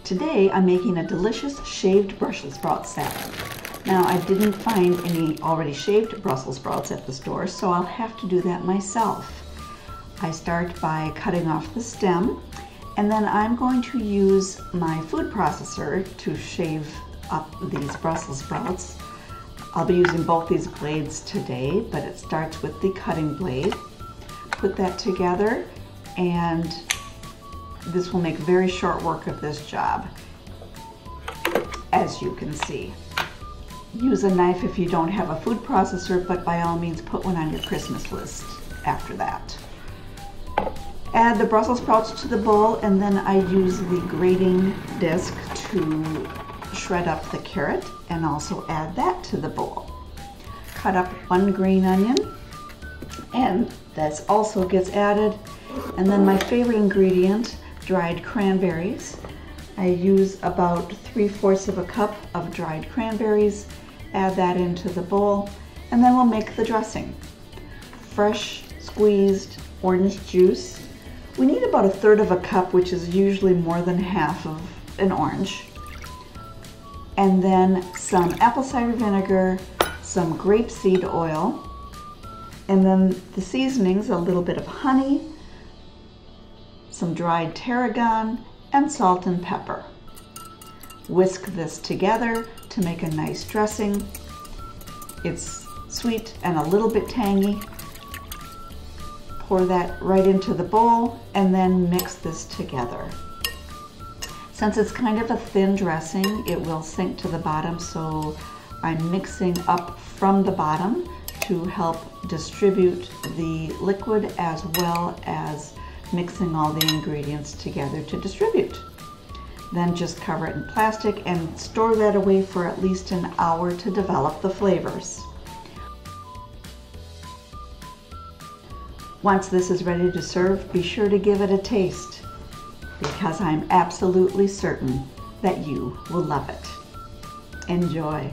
Today I'm making a delicious shaved Brussels sprout salad. Now I didn't find any already shaved Brussels sprouts at the store, so I'll have to do that myself. I start by cutting off the stem, and then I'm going to use my food processor to shave up these Brussels sprouts. I'll be using both these blades today, but it starts with the cutting blade. Put that together, and this will make very short work of this job, as you can see. Use a knife if you don't have a food processor, but by all means put one on your Christmas list after that. Add the Brussels sprouts to the bowl, and then I use the grating disc to shred up the carrot and also add that to the bowl. Cut up one green onion, and this also gets added. And then my favorite ingredient, dried cranberries. I use about 3/4 of a cup of dried cranberries, add that into the bowl, and then we'll make the dressing. Fresh squeezed orange juice. We need about 1/3 of a cup, which is usually more than half of an orange. And then some apple cider vinegar, some grapeseed oil, and then the seasonings, a little bit of honey, some dried tarragon, and salt and pepper. Whisk this together to make a nice dressing. It's sweet and a little bit tangy. Pour that right into the bowl and then mix this together. Since it's kind of a thin dressing, it will sink to the bottom, so I'm mixing up from the bottom to help distribute the liquid as well as mixing all the ingredients together to distribute. Then just cover it in plastic and store that away for at least an hour to develop the flavors. Once this is ready to serve, be sure to give it a taste, because I'm absolutely certain that you will love it. Enjoy.